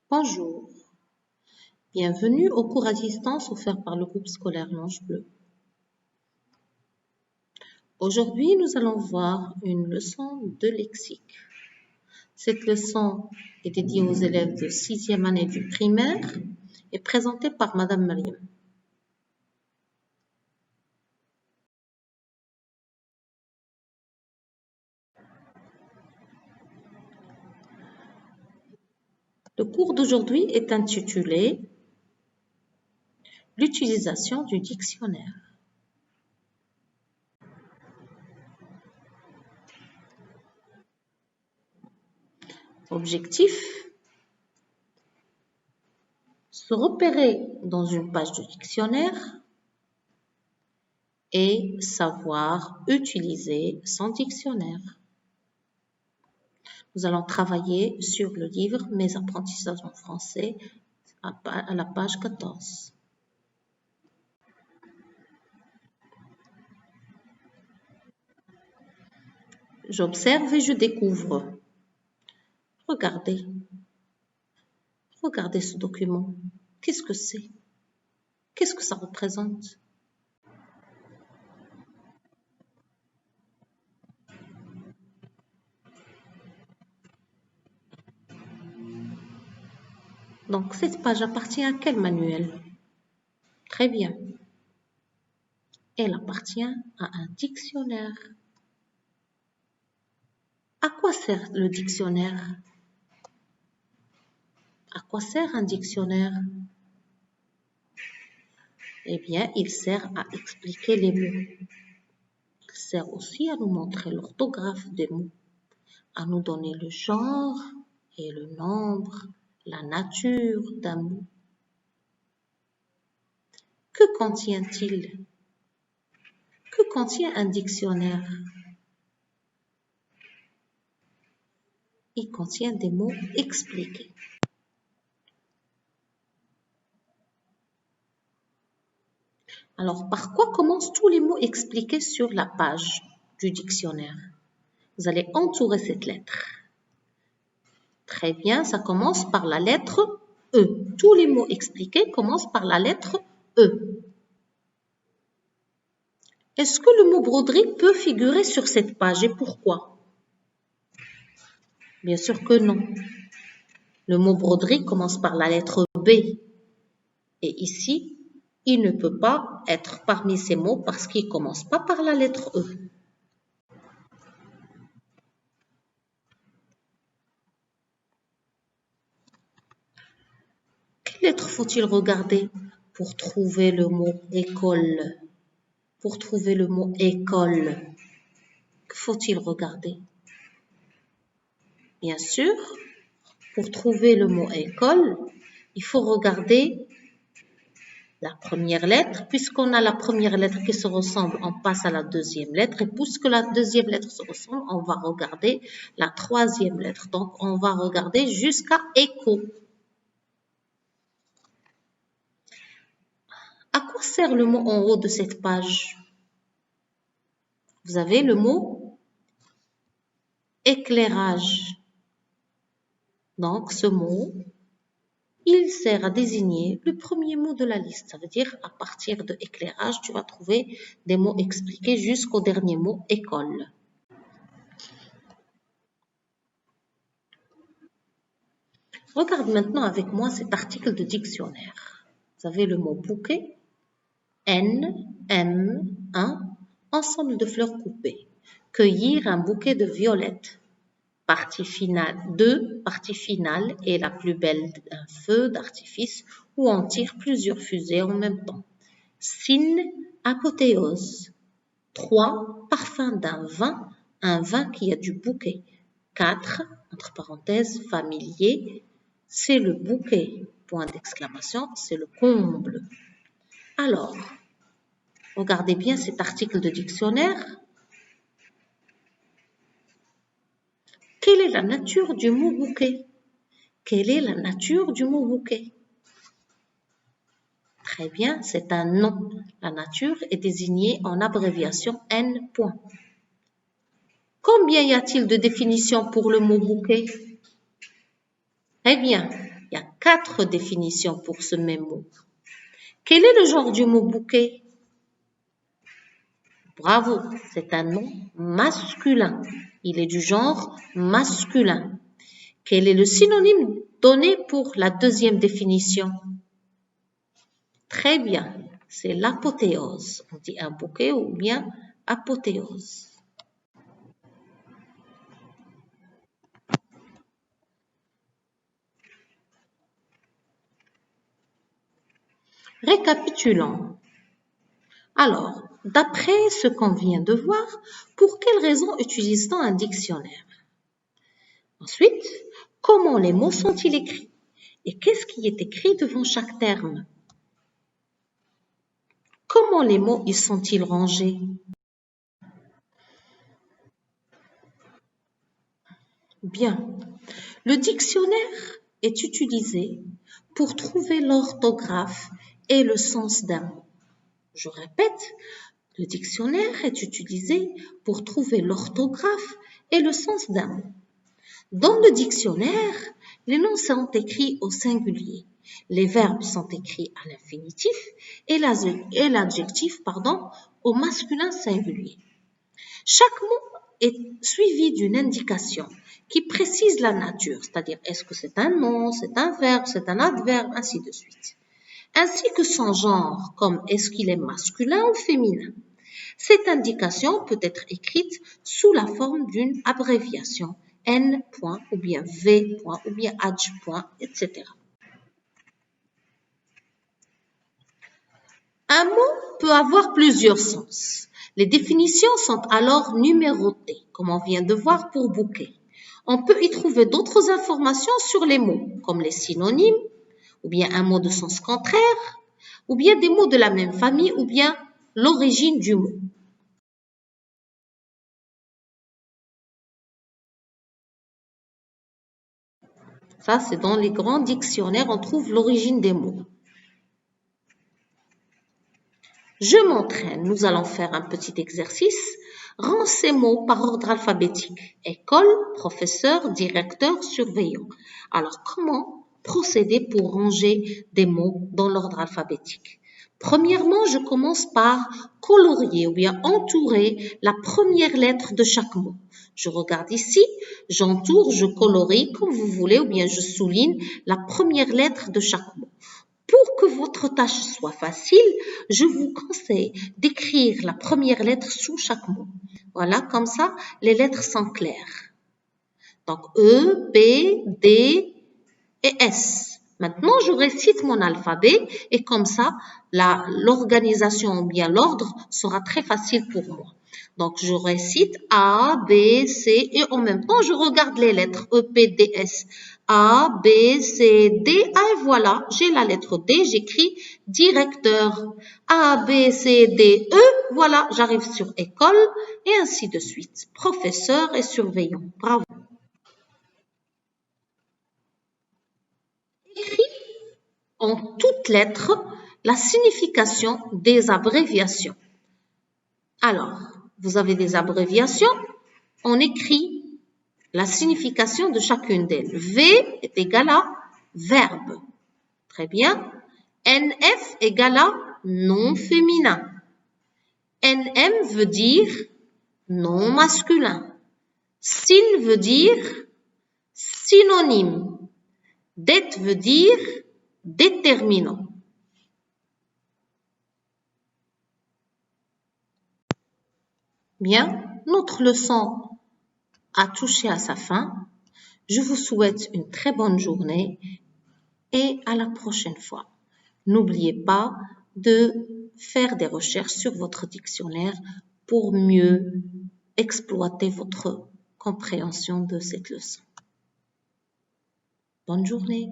Bonjour, bienvenue au cours à distance offert par le groupe scolaire L'Ange Bleu. Aujourd'hui, nous allons voir une leçon de lexique. Cette leçon est dédiée aux élèves de 6e année du primaire et présentée par Madame Mariam. Le cours d'aujourd'hui est intitulé « L'utilisation du dictionnaire ». Objectif, se repérer dans une page de dictionnaire et savoir utiliser son dictionnaire. Nous allons travailler sur le livre « Mes apprentissages en français » à la page 14. J'observe et je découvre. Regardez ce document. Qu'est-ce que c'est? Qu'est-ce que ça représente? Donc, cette page appartient à quel manuel? Très bien. Elle appartient à un dictionnaire. À quoi sert le dictionnaire? À quoi sert un dictionnaire? Eh bien, il sert à expliquer les mots. Il sert aussi à nous montrer l'orthographe des mots, à nous donner le genre et le nombre, la nature d'un mot. Que contient-il? Que contient un dictionnaire? Il contient des mots expliqués. Alors, par quoi commencent tous les mots expliqués sur la page du dictionnaire? Vous allez entourer cette lettre. Très bien, ça commence par la lettre E. Tous les mots expliqués commencent par la lettre E. Est-ce que le mot broderie peut figurer sur cette page et pourquoi? Bien sûr que non. Le mot broderie commence par la lettre B. Et ici, il ne peut pas être parmi ces mots parce qu'il ne commence pas par la lettre E. Quelle lettre faut-il regarder pour trouver le mot école? Pour trouver le mot école, que faut-il regarder? Bien sûr, pour trouver le mot école, il faut regarder la première lettre. Puisqu'on a la première lettre qui se ressemble, on passe à la deuxième lettre. Et puisque la deuxième lettre se ressemble, on va regarder la troisième lettre. Donc, on va regarder jusqu'à écho. À quoi sert le mot en haut de cette page? Vous avez le mot éclairage. Donc, ce mot, il sert à désigner le premier mot de la liste. Ça veut dire, à partir de éclairage, tu vas trouver des mots expliqués jusqu'au dernier mot, école. Regarde maintenant avec moi cet article de dictionnaire. Vous avez le mot bouquet, N, M, 1, ensemble de fleurs coupées. Cueillir un bouquet de violettes. Partie finale 2, partie finale est la plus belle d'un feu d'artifice où on tire plusieurs fusées en même temps. Sin, apothéose. 3, parfum d'un vin, un vin qui a du bouquet. 4, entre parenthèses, familier, c'est le bouquet, point d'exclamation, c'est le comble. Alors, regardez bien cet article de dictionnaire. Quelle est la nature du mot bouquet? Quelle est la nature du mot bouquet? Très bien, c'est un nom. La nature est désignée en abréviation N. Combien y a-t-il de définitions pour le mot bouquet? Très bien, Il y a 4 définitions pour ce même mot. Quel est le genre du mot bouquet? Bravo, c'est un nom masculin. Il est du genre masculin. Quel est le synonyme donné pour la deuxième définition? Très bien, c'est l'apothéose. On dit un bouquet ou bien apothéose. Récapitulons. Alors, d'après ce qu'on vient de voir, pour quelle raison utilise-t-on un dictionnaire? Ensuite, comment les mots sont-ils écrits? Et qu'est-ce qui est écrit devant chaque terme? Comment les mots y sont-ils rangés? Bien. Le dictionnaire est utilisé pour trouver l'orthographe et le sens d'un mot. Je répète, le dictionnaire est utilisé pour trouver l'orthographe et le sens d'un mot. Dans le dictionnaire, les noms sont écrits au singulier, les verbes sont écrits à l'infinitif et l'adjectif, au masculin singulier. Chaque mot est suivi d'une indication qui précise la nature, c'est-à-dire est-ce que c'est un nom, c'est un verbe, c'est un adverbe, ainsi de suite. Ainsi que son genre, comme est-ce qu'il est masculin ou féminin. Cette indication peut être écrite sous la forme d'une abréviation, N. ou bien V. ou bien H. etc. Un mot peut avoir plusieurs sens. Les définitions sont alors numérotées, comme on vient de voir pour bouquet. On peut y trouver d'autres informations sur les mots, comme les synonymes, ou bien un mot de sens contraire, ou bien des mots de la même famille, ou bien l'origine du mot. Ça, c'est dans les grands dictionnaires, on trouve l'origine des mots. Je m'entraîne. Nous allons faire un petit exercice. Rends ces mots par ordre alphabétique. École, professeur, directeur, surveillant. Alors, comment procéder pour ranger des mots dans l'ordre alphabétique? Premièrement, je commence par colorier ou bien entourer la première lettre de chaque mot. Je regarde ici, j'entoure, je colorie comme vous voulez ou bien je souligne la première lettre de chaque mot. Pour que votre tâche soit facile, je vous conseille d'écrire la première lettre sous chaque mot. Voilà, comme ça, les lettres sont claires. Donc, E, B, D et S. Maintenant, je récite mon alphabet et comme ça, l'organisation ou bien l'ordre sera très facile pour moi. Donc, je récite A, B, C et en même temps, je regarde les lettres E, P, D, S. A, B, C, D. Ah, et voilà, j'ai la lettre D, j'écris directeur. A, B, C, D, E. Voilà, j'arrive sur école et ainsi de suite. Professeur et surveillant. Bravo. Écris en toutes lettres la signification des abréviations. Alors, vous avez des abréviations, on écrit la signification de chacune d'elles. V est égal à verbe. Très bien. NF égale à nom féminin. NM veut dire nom masculin. SYN veut dire synonyme. DET veut dire déterminant. Bien, notre leçon a touché à sa fin. Je vous souhaite une très bonne journée et à la prochaine fois. N'oubliez pas de faire des recherches sur votre dictionnaire pour mieux exploiter votre compréhension de cette leçon. Bonne journée.